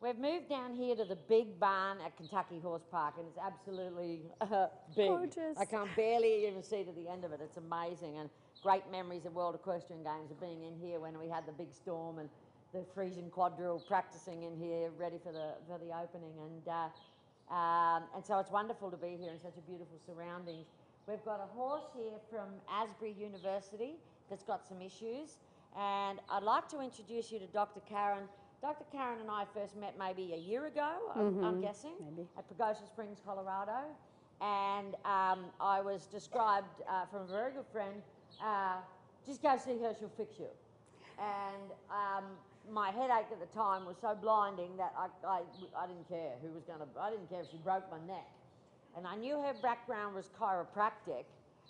We've moved down here to the big barn at Kentucky Horse Park, and it's absolutely big. Gorgeous. I can't barely even see to the end of it. It's amazing, and great memories of World Equestrian Games of being in here when we had the big storm and the Frisian quadrille practicing in here, ready for the opening, and so it's wonderful to be here in such a beautiful surroundings. We've got a horse here from Asbury University that's got some issues, and I'd like to introduce you to Dr. Karen. Dr. Karen and I first met maybe a year ago, I'm guessing, maybe. at Pagosa Springs, Colorado. And I was described from a very good friend, just go see her, she'll fix you. And my headache at the time was so blinding that I didn't care who was going to, I didn't care if she broke my neck. And I knew her background was chiropractic,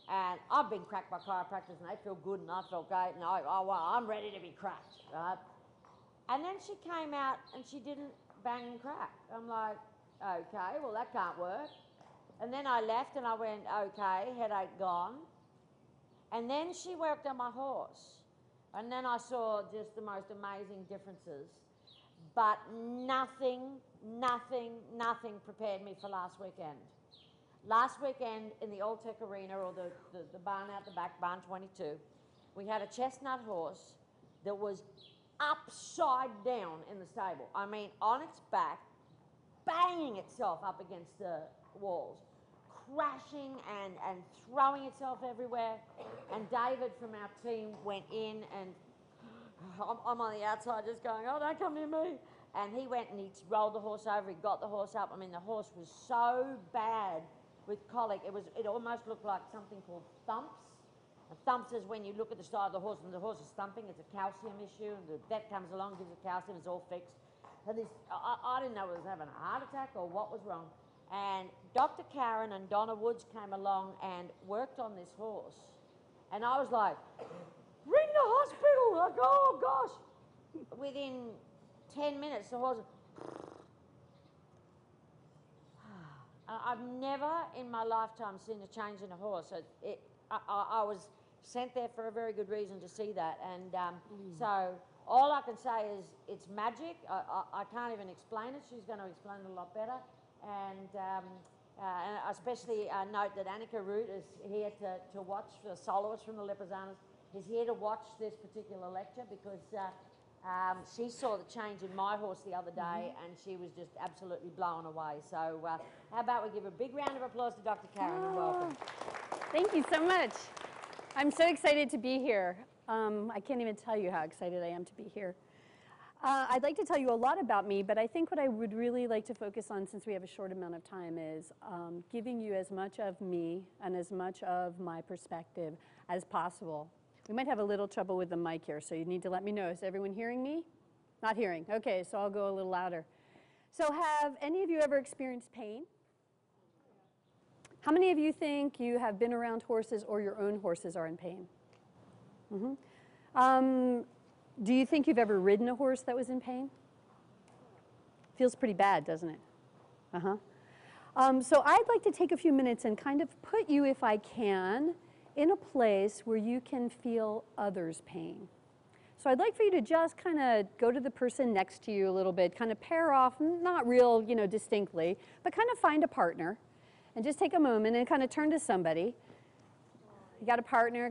and I've been cracked by chiropractors and they feel good and I felt great, and I'm ready to be cracked, right? And then she came out and she didn't bang and crack. I'm like, okay, well that can't work. And then I left and I went, okay, headache gone. And then she worked on my horse. And then I saw just the most amazing differences. But nothing prepared me for last weekend. Last weekend in the Old Tech Arena, or the barn out the back, barn 22, we had a chestnut horse that was upside down in the stable. I mean, on its back, banging itself up against the walls, crashing and throwing itself everywhere. And David from our team went in, and I'm on the outside just going, oh, don't come near me. And he went and he rolled the horse over, he got the horse up. I mean, the horse was so bad with colic, it almost looked like something called thumps. A thumps is when you look at the side of the horse and the horse is thumping. It's a calcium issue, and the vet comes along, gives it calcium, it's all fixed. And I didn't know it was having a heart attack or what was wrong. And Dr. Karen and Donna Woods came along and worked on this horse. And I was like, ring the hospital! Like, oh gosh! Within 10 minutes, the horse... I've never in my lifetime seen a change in a horse. I was sent there for a very good reason to see that, and so all I can say is it's magic. I can't even explain it. She's going to explain it a lot better, and especially note that Annika Root is here to watch, the soloist from the Lepresauners, is here to watch this particular lecture because she saw the change in my horse the other day, and she was just absolutely blown away. So how about we give a big round of applause to Dr. Karen and welcome. Thank you so much. I'm so excited to be here. I can't even tell you how excited I am to be here. I'd like to tell you a lot about me, but I think what I would really like to focus on, since we have a short amount of time, is giving you as much of me and as much of my perspective as possible. We might have a little trouble with the mic here, so you need to let me know. Is everyone hearing me? Not hearing. Okay, so I'll go a little louder. So have any of you ever experienced pain? How many of you think you have been around horses or your own horses are in pain? Do you think you've ever ridden a horse that was in pain? Feels pretty bad, doesn't it? So I'd like to take a few minutes and kind of put you, if I can, in a place where you can feel others' pain. So I'd like for you to just kind of go to the person next to you a little bit, kind of pair off, not real, distinctly, but kind of find a partner. And just take a moment and kind of turn to somebody. You got a partner,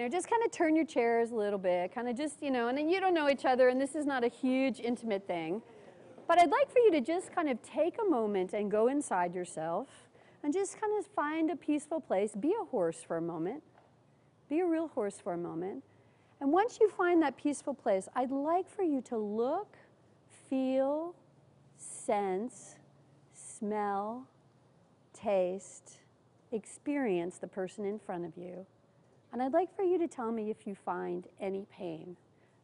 just kind of turn your chairs a little bit, kind of just, and then you don't know each other, and this is not a huge intimate thing. But I'd like for you to just kind of take a moment and go inside yourself and just kind of find a peaceful place. Be a horse for a moment. Be a real horse for a moment. And once you find that peaceful place, I'd like for you to look, feel, sense, smell, taste, experience the person in front of you. And I'd like for you to tell me if you find any pain.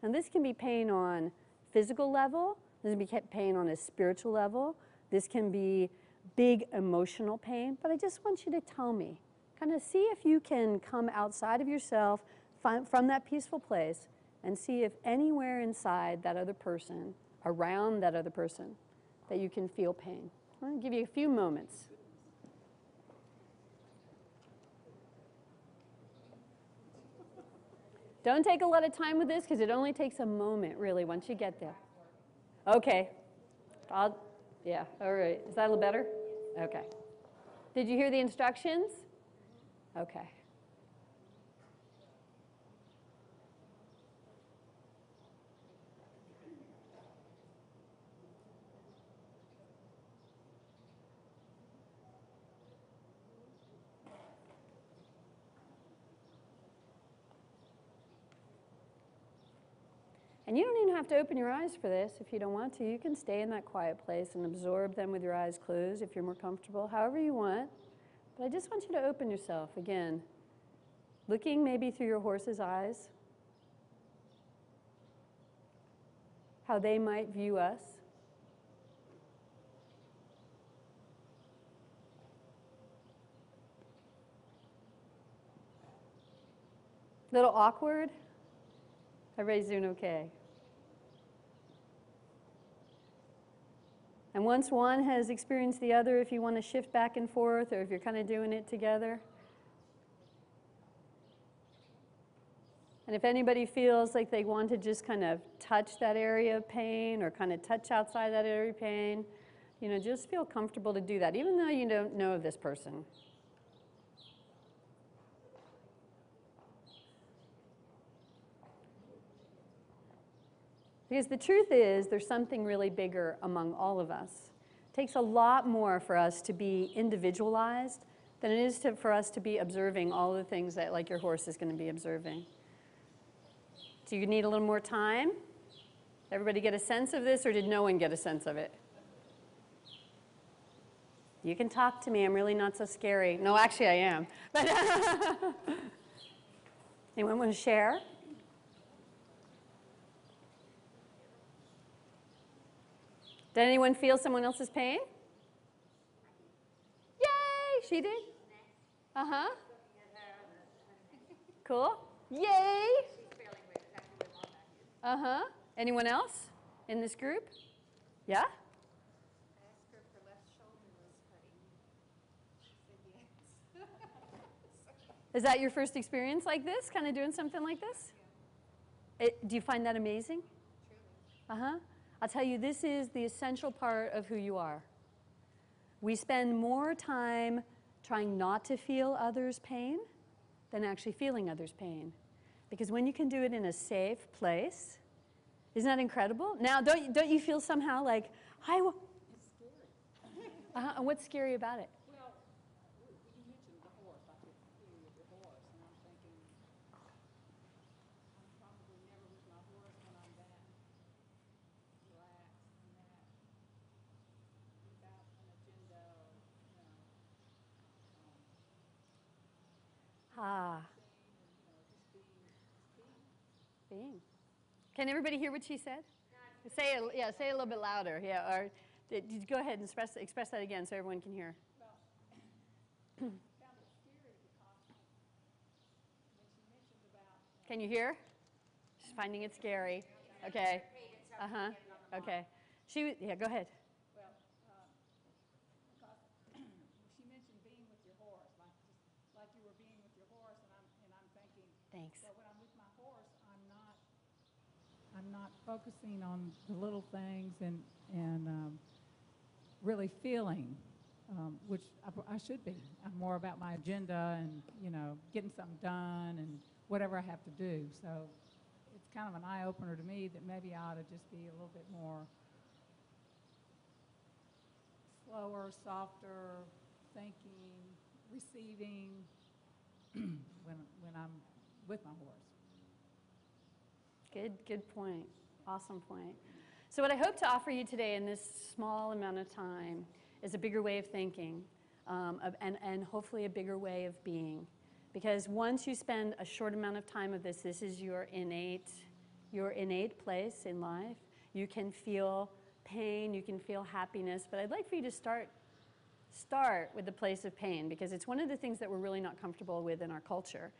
And this can be pain on physical level, this can be pain on a spiritual level, this can be big emotional pain, but I just want you to tell me. Kind of see if you can come outside of yourself from that peaceful place and see if anywhere inside that other person, around that other person, that you can feel pain. I'm going to give you a few moments. Don't take a lot of time with this because it only takes a moment, really, once you get there. Okay. Yeah, all right. Is that a little better? Okay. Did you hear the instructions? Okay. And you don't even have to open your eyes for this if you don't want to. You can stay in that quiet place and absorb them with your eyes closed if you're more comfortable, however you want. But I just want you to open yourself again, looking maybe through your horse's eyes, how they might view us. Little awkward? Everybody's doing okay. And once one has experienced the other, if you want to shift back and forth, or if you're kind of doing it together. And if anybody feels like they want to just kind of touch that area of pain, or kind of touch outside that area of pain, you know, just feel comfortable to do that, even though you don't know this person. Because the truth is, there's something really bigger among all of us. It takes a lot more for us to be individualized than it is for us to be observing all the things that, like, your horse is going to be observing. Do you need a little more time? Everybody get a sense of this, or did no one get a sense of it? You can talk to me. I'm really not so scary. No, actually, I am. But anyone want to share? Did anyone feel someone else's pain? Yay! She did? Uh-huh. Cool. Yay! Uh-huh. Anyone else in this group? Yeah? I asked her if her left shoulder was hurting. She said yes. Is that your first experience like this, kind of doing something like this? Yeah. Do you find that amazing? Truly. Uh-huh. I'll tell you, this is the essential part of who you are. We spend more time trying not to feel others' pain than actually feeling others' pain. Because when you can do it in a safe place, isn't that incredible? Now, don't you feel somehow like, It's scary. and what's scary about it? Well, you mentioned the horse, like you're being with your horse, and I'm thinking, I'm probably never with my horse when I'm that relaxed and that without an agenda or, you know, Ah, just being. being. Can everybody hear what she said? Say it, yeah, say it a little bit louder. Yeah, or go ahead and express that again so everyone can hear. Well, I found it scary because when she mentioned about Can you hear? She's finding it scary. Okay. Uh-huh. Okay. Yeah, go ahead. well, because she mentioned being with your horse, like you were being with your horse, and I'm thinking, Thanks. well, when I'm with my horse, I'm not focusing on the little things and really feeling, which I should be. I'm more about my agenda and, you know, getting something done and whatever I have to do. So it's kind of an eye-opener to me that maybe I ought to just be a little bit more slower, softer, thinking, receiving when I'm with my horse. Good point. Awesome point. So what I hope to offer you today in this small amount of time is a bigger way of thinking and hopefully a bigger way of being. Because once you spend a short amount of time of this is your innate place in life. You can feel pain, you can feel happiness, but I'd like for you to start with the place of pain, because it's one of the things that we're really not comfortable with in our culture.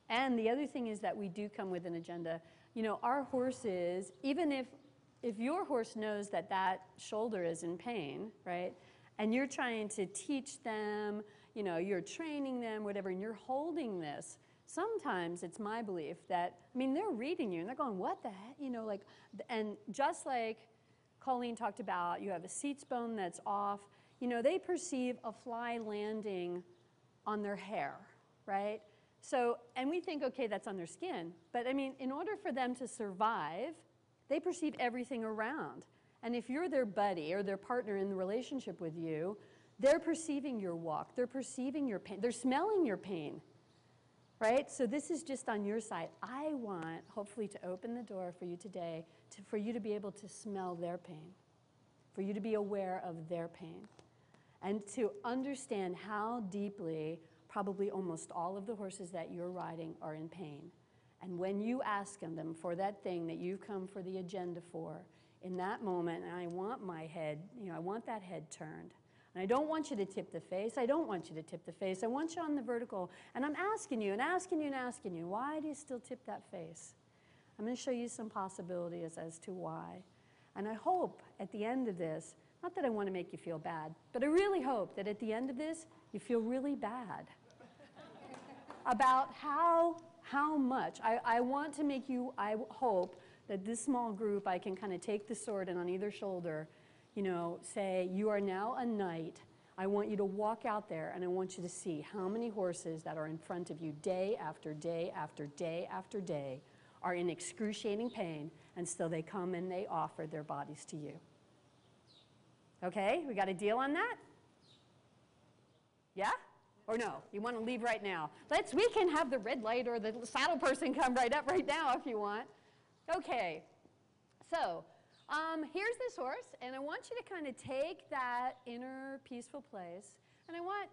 And the other thing is that we do come with an agenda. You know, our horses, even if your horse knows that that shoulder is in pain, right, and you're trying to teach them, you know, you're training them, whatever, and you're holding this, sometimes it's my belief that, I mean, they're reading you and they're going, what the heck, you know, like, and just like Colleen talked about, you have a seats bone that's off. You know, they perceive a fly landing on their hair, right? So, and we think, okay, that's on their skin. But I mean, in order for them to survive, they perceive everything around. And if you're their buddy or their partner in the relationship with you, they're perceiving your walk, they're perceiving your pain, they're smelling your pain, right? So this is just on your side. I want, hopefully, to open the door for you today, for you to be able to smell their pain, for you to be aware of their pain, and to understand how deeply probably almost all of the horses that you're riding are in pain. And when you ask them for that thing that you've come for the agenda for, in that moment, and I want my head, you know, I want that head turned. And I don't want you to tip the face. I don't want you to tip the face. I want you on the vertical. And I'm asking you and asking you and asking you, why do you still tip that face? I'm going to show you some possibilities as to why. And I hope at the end of this, not that I want to make you feel bad, but I really hope that at the end of this, you feel really bad about how much. I want to make you, I hope that this small group, I can kind of take the sword and on either shoulder, you know, say, you are now a knight. I want you to walk out there and I want you to see how many horses that are in front of you day after day after day after day are in excruciating pain, and still they come and they offer their bodies to you. Okay, we got a deal on that? Yeah? Or no? You want to leave right now? We can have the red light or the saddle person come right up right now if you want. Okay, so here's this horse, and I want you to kind of take that inner peaceful place, and I want,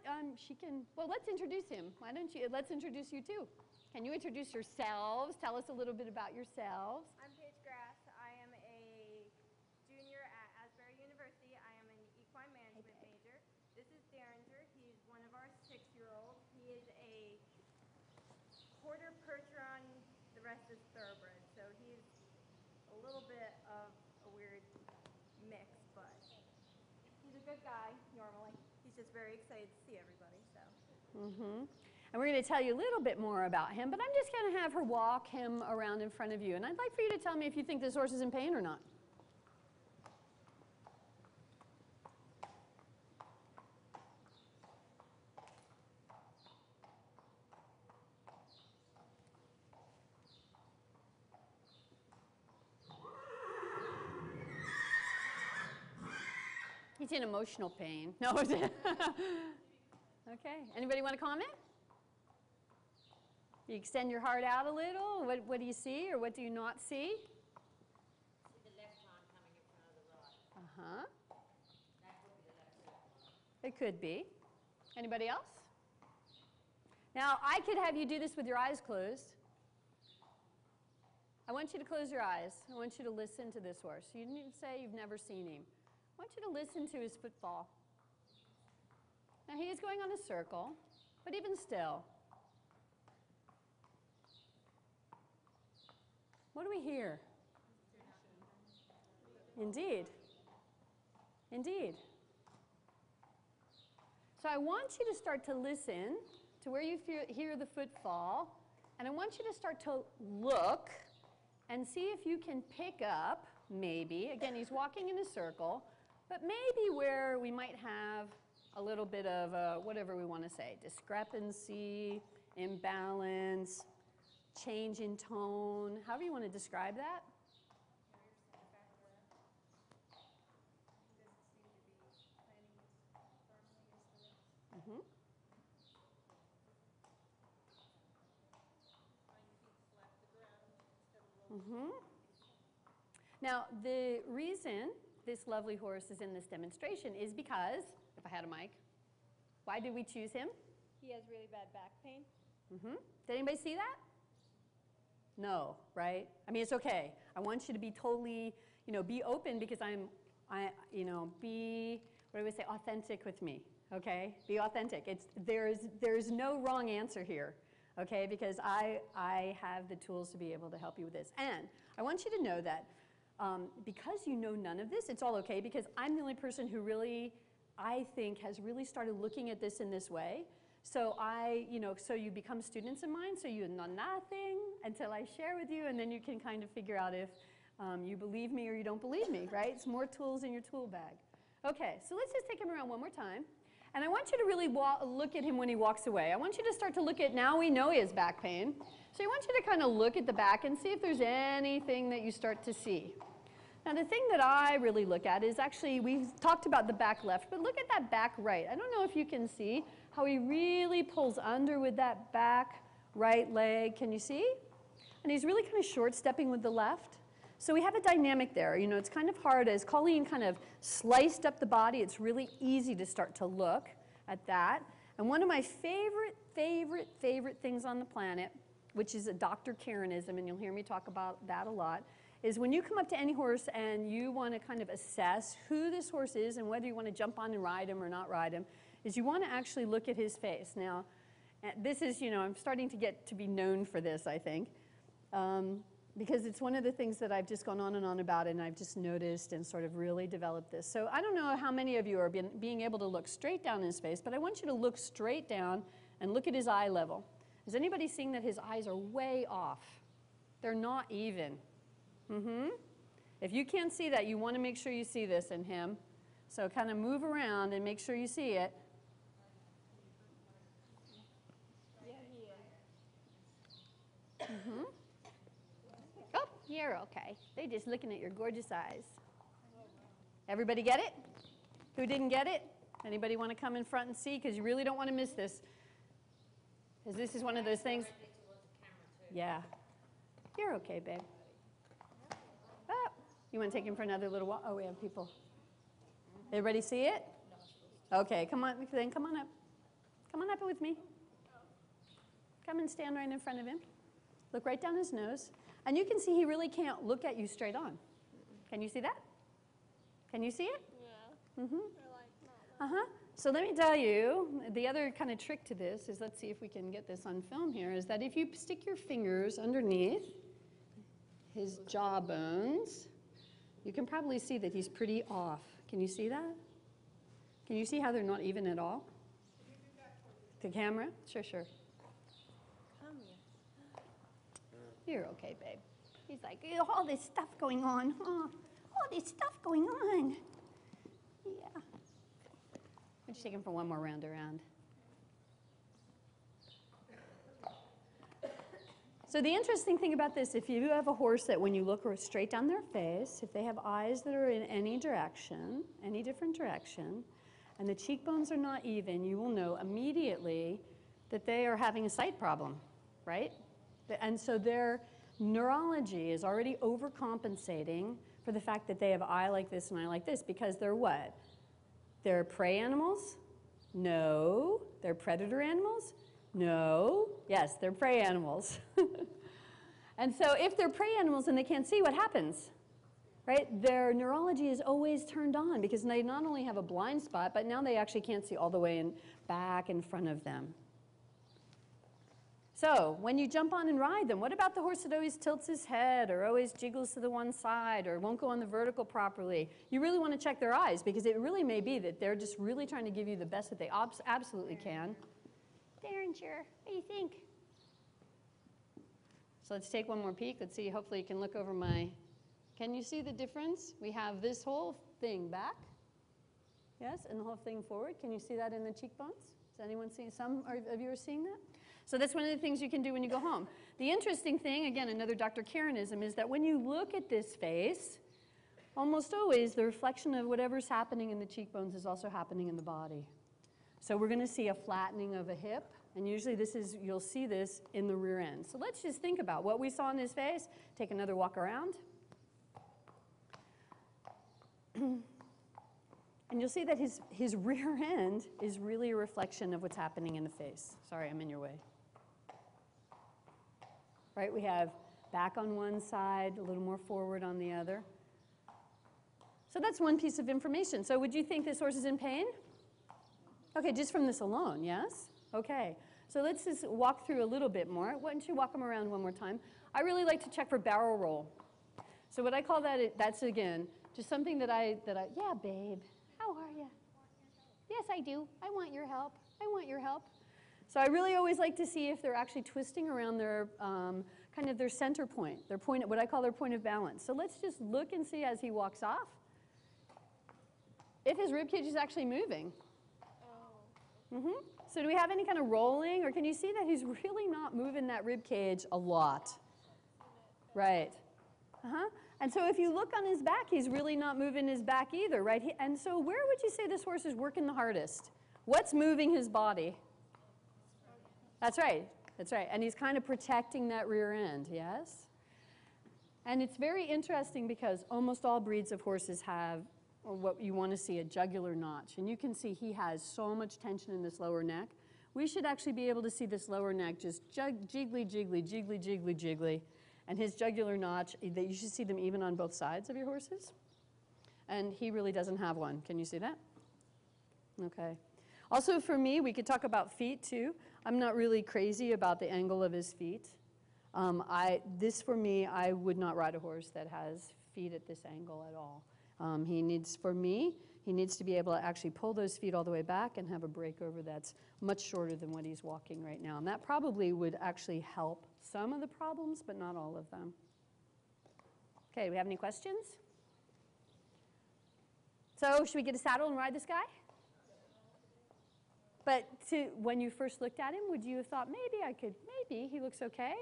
well, let's introduce him. Why don't you, let's introduce you too. Can you introduce yourselves? Tell us a little bit about yourselves. I'm Paige Grass. I am a junior at Asbury University. I am an equine management major. This is Derringer. He's one of our 6-year-olds. He is a quarter Percheron, the rest is thoroughbred. So he's a little bit of a weird mix, but he's a good guy normally. He's just very excited to see everybody. So. And we're going to tell you a little bit more about him, but I'm just going to have her walk him around in front of you. And I'd like for you to tell me if you think this horse is in pain or not. He's in emotional pain. No, okay. Anybody want to comment? You extend your heart out a little. What do you see, or what do you not see? See the left arm coming in front of the right. That could be the left arm. It could be. Anybody else? Now, I could have you do this with your eyes closed. I want you to close your eyes. I want you to listen to this horse. You need to say you've never seen him. I want you to listen to his footfall. Now, he is going on a circle, but even still, what do we hear? Indeed. Indeed. So I want you to start to listen to where you hear the footfall, and I want you to start to look and see if you can pick up, maybe, again, he's walking in a circle, but maybe where we might have a little bit of whatever we want to say, discrepancy, imbalance, change in tone, however you want to describe that. Now, the reason this lovely horse is in this demonstration is because, if I had a mic, why did we choose him? He has really bad back pain. Did anybody see that? No, right? I mean, it's okay. I want you to be totally, be open because be, what do we say, authentic with me, okay? Be authentic. There's no wrong answer here, okay? Because I have the tools to be able to help you with this. And I want you to know that because you know none of this, it's all okay, because I'm the only person who really, I think, has really started looking at this in this way. So so you become students of mine, so you know nothing until I share with you, and then you can kind of figure out if You believe me or you don't believe me, right? It's more tools in your tool bag. Okay, so let's just take him around one more time. And I want you to really look at him when he walks away. I want you to start to look at, now we know he has back pain. So I want you to kind of look at the back and see if there's anything that you start to see. Now the thing that I really look at is actually, we talked about the back left, but look at that back right. I don't know if you can see how he really pulls under with that back right leg. Can you see? And he's really kind of short stepping with the left. So we have a dynamic there. You know, it's kind of hard. As Colleen kind of sliced up the body, it's really easy to start to look at that. And one of my favorite things on the planet, which is a Dr. Karenism, and you'll hear me talk about that a lot, is when you come up to any horse and you want to kind of assess who this horse is and whether you want to jump on and ride him or not ride him, is you want to actually look at his face. Now, this is, you know, I'm starting to get to be known for this, I think. Because it's one of the things that I've just gone on and on about, and I've just noticed and sort of really developed this. So I don't know how many of you are being able to look straight down in his face, but I want you to look straight down and look at his eye level. Is anybody seeing that his eyes are way off? They're not even. If you can't see that, you want to make sure you see this in him. So kind of move around and make sure you see it. Yeah, he is. Oh, you're okay. They're just looking at your gorgeous eyes. Everybody get it? Who didn't get it? Anybody want to come in front and see? Because you really don't want to miss this. Because this is one of those things. Yeah. You're okay, babe. Oh, you want to take him for another little walk? Oh, we have people. Everybody see it? Okay, come on. Then come on up. Come on up with me. Come and stand right in front of him. Look right down his nose. And you can see he really can't look at you straight on. Can you see that? Can you see it? Yeah. So let me tell you, the other kind of trick to this is, let's see if we can get this on film here, is that if you stick your fingers underneath his jaw bones, you can probably see that he's pretty off. Can you see that? Can you see how they're not even at all? The camera? Sure. Come here. You're okay, babe. He's like, all this stuff going on. Oh, all this stuff going on. Yeah. We'll just take him for one more round around. So the interesting thing about this, if you have a horse that when you look straight down their face, if they have eyes that are in any direction, any different direction, and the cheekbones are not even, you will know immediately that they are having a sight problem, right? And so their neurology is already overcompensating for the fact that they have eye like this and eye like this, because they're what? They're prey animals? No. They're predator animals? No. Yes, they're prey animals. And so if they're prey animals and they can't see, what happens? Right? Their neurology is always turned on because they not only have a blind spot, but now they actually can't see all the way back in front of them. So when you jump on and ride them, what about the horse that always tilts his head or always jiggles to the one side or won't go on the vertical properly? You really want to check their eyes because it really may be that they're just really trying to give you the best that they absolutely can. Derringer, what do you think? So let's take one more peek. Let's see, hopefully you can look over my, can you see the difference? We have this whole thing back, yes, and the whole thing forward. Can you see that in the cheekbones? Does anyone see, some of you are seeing that? So that's one of the things you can do when you go home. The interesting thing, again, another Dr. Karenism, is that when you look at this face, almost always the reflection of whatever's happening in the cheekbones is also happening in the body. So we're going to see a flattening of a hip, and usually you'll see this in the rear end. So let's just think about what we saw in his face. Take another walk around. And you'll see that his rear end is really a reflection of what's happening in the face. Sorry, I'm in your way. Right, we have back on one side, a little more forward on the other. So that's one piece of information. So would you think this horse is in pain? Okay, just from this alone, yes? Okay, so let's just walk through a little bit more. Why don't you walk him around one more time? I really like to check for barrel roll. So what I call that, that's again, just something that I, yeah, babe, how are you? Yes, I do. I want your help. I want your help. So I really always like to see if they're actually twisting around their kind of their center point, their point, what I call their point of balance. So let's just look and see as he walks off if his rib cage is actually moving. So do we have any kind of rolling, or can you see that he's really not moving that rib cage a lot? Right. And so if you look on his back, he's really not moving his back either, right? And so where would you say this horse is working the hardest? What's moving his body? That's right. That's right. And he's kind of protecting that rear end, yes? And it's very interesting because almost all breeds of horses have, or what you want to see, a jugular notch. And you can see he has so much tension in this lower neck. We should actually be able to see this lower neck just jiggly, jiggly, jiggly, jiggly, jiggly. And his jugular notch, you should see them even on both sides of your horses. And he really doesn't have one. Can you see that? Okay. Also for me, we could talk about feet too. I'm not really crazy about the angle of his feet. For me, I would not ride a horse that has feet at this angle at all. He needs to be able to actually pull those feet all the way back and have a breakover that's much shorter than what he's walking right now. And that probably would actually help some of the problems, but not all of them. Okay, do we have any questions? So should we get a saddle and ride this guy? But when you first looked at him, would you have thought, maybe he looks okay?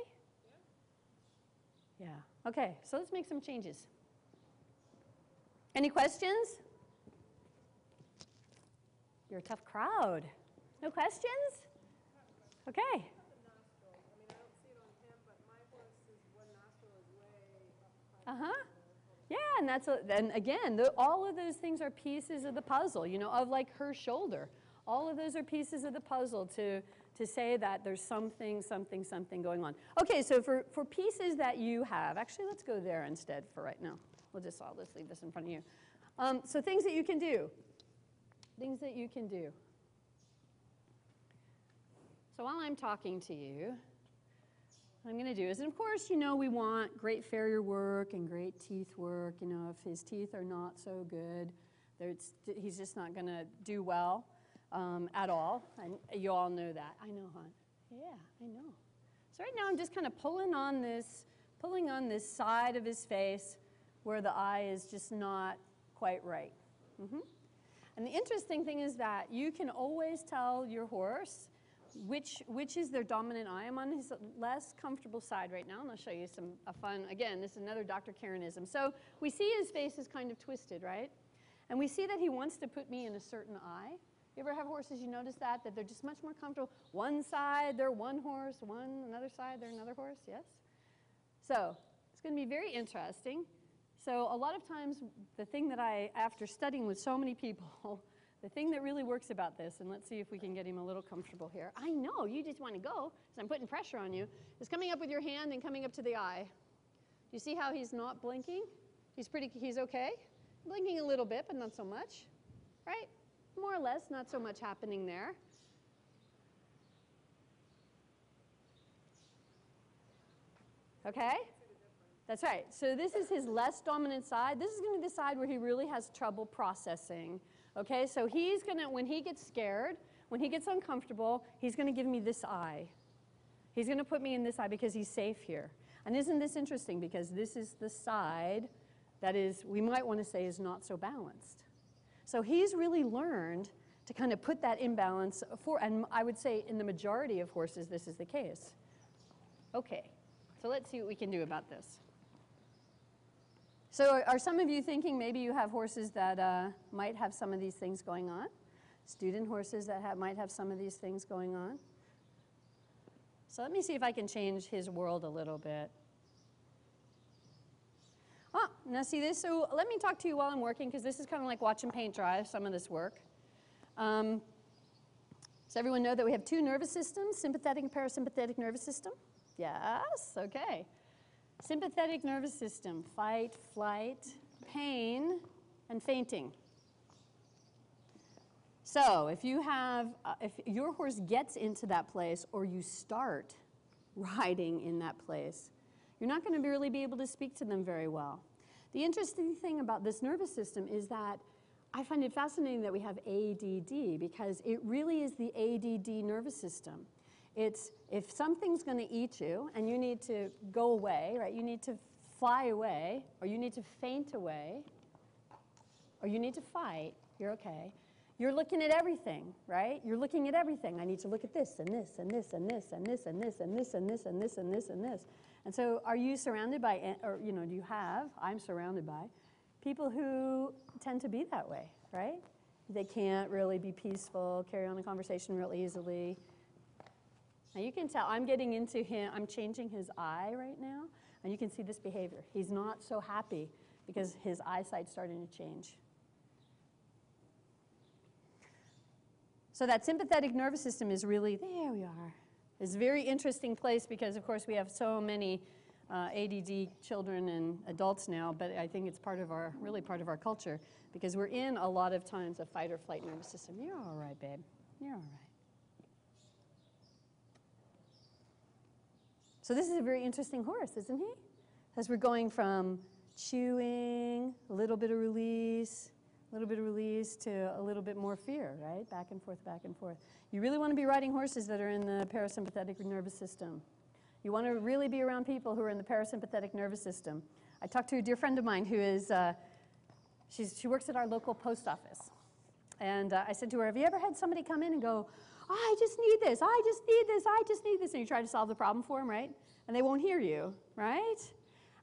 Yeah. Okay, so let's make some changes. Any questions? You're a tough crowd. No questions? Okay. Yeah, and again, all of those things are pieces of the puzzle, of like her shoulder. All of those are pieces of the puzzle to say that there's something going on. Okay, so for pieces that you have, actually let's go there instead for right now. I'll just leave this in front of you. So things that you can do. Things that you can do. So while I'm talking to you, what I'm going to do is, and of course, we want great farrier work and great teeth work. If his teeth are not so good, he's just not going to do well at all. And you all know that. I know, hon. Yeah, I know. So right now, I'm just kind of pulling on this side of his face where the eye is just not quite right. And the interesting thing is that you can always tell your horse which is their dominant eye. I'm on his less comfortable side right now, and I'll show you a fun, again, this is another Dr. Karenism. So we see his face is kind of twisted, right? And we see that he wants to put me in a certain eye. You ever have horses, you notice that they're just much more comfortable. One side, they're one horse, another side, they're another horse, yes? So it's going to be very interesting. So a lot of times, the thing that after studying with so many people, the thing that really works about this, and let's see if we can get him a little comfortable here. I know, you just want to go, because I'm putting pressure on you, is coming up with your hand and coming up to the eye. Do you see how he's not blinking? He's okay? Blinking a little bit, but not so much, right? More or less, not so much happening there. Okay? That's right. So this is his less dominant side. This is going to be the side where he really has trouble processing. Okay, so he's going to, when he gets scared, when he gets uncomfortable, he's going to give me this eye. He's going to put me in this eye because he's safe here. And isn't this interesting? Because this is the side that is, we might want to say, is not so balanced. So he's really learned to kind of put that imbalance and I would say in the majority of horses, this is the case. Okay, so let's see what we can do about this. So are some of you thinking maybe you have horses that might have some of these things going on? Student horses that might have some of these things going on? So let me see if I can change his world a little bit. Oh, now see this? So let me talk to you while I'm working, because this is kind of like watching paint dry, some of this work. Does everyone know that we have two nervous systems, sympathetic and parasympathetic nervous system? Yes, okay. Sympathetic nervous system, fight, flight, pain, and fainting. So if your horse gets into that place or you start riding in that place, you're not going to really be able to speak to them very well. The interesting thing about this nervous system is that I find it fascinating that we have ADD, because it really is the ADD nervous system. It's if something's going to eat you and you need to go away, right? You need to fly away, or you need to faint away, or you need to fight, you're okay. You're looking at everything, right? You're looking at everything. I need to look at this and this and this and this and this and this and this and this and this and this and this. And so are you surrounded by, or do you have, I'm surrounded by, people who tend to be that way, right? They can't really be peaceful, carry on a conversation real easily. Now you can tell, I'm getting into him, I'm changing his eye right now, and you can see this behavior. He's not so happy because his eyesight's starting to change. So that sympathetic nervous system is really, there we are. It's a very interesting place because, of course, we have so many ADD children and adults now, but I think it's really part of our culture because we're in a lot of times a fight or flight nervous system. You're all right, babe. You're all right. So this is a very interesting horse, isn't he? As we're going from chewing, a little bit of release to a little bit more fear, right? Back and forth, back and forth. You really want to be riding horses that are in the parasympathetic nervous system. You want to really be around people who are in the parasympathetic nervous system. I talked to a dear friend of mine who is, she works at our local post office. And I said to her, have you ever had somebody come in and go, oh, I just need this, I just need this, I just need this, and you try to solve the problem for them, right? And they won't hear you, right?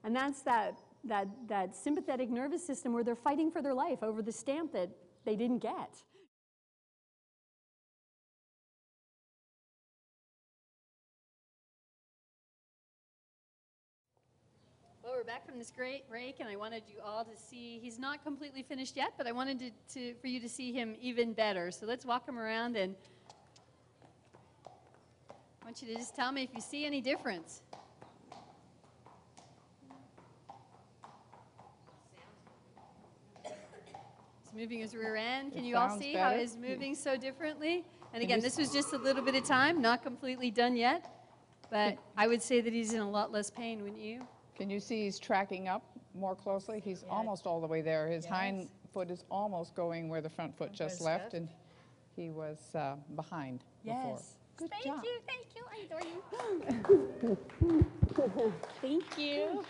And that's that sympathetic nervous system where they're fighting for their life over the stamp that they didn't get. Well, we're back from this great break, and I wanted you all to see, he's not completely finished yet, but I wanted for you to see him even better. So let's walk him around, and I want you to just tell me if you see any difference. He's moving his rear end. Can you all see how he's moving so differently? And again, this was just a little bit of time, not completely done yet, but I would say that he's in a lot less pain, wouldn't you? Can you see he's tracking up more closely? He's almost all the way there. His hind foot is almost going where the front foot just left, and he was behind before. Good job. Thank you, I adore you. Thank you.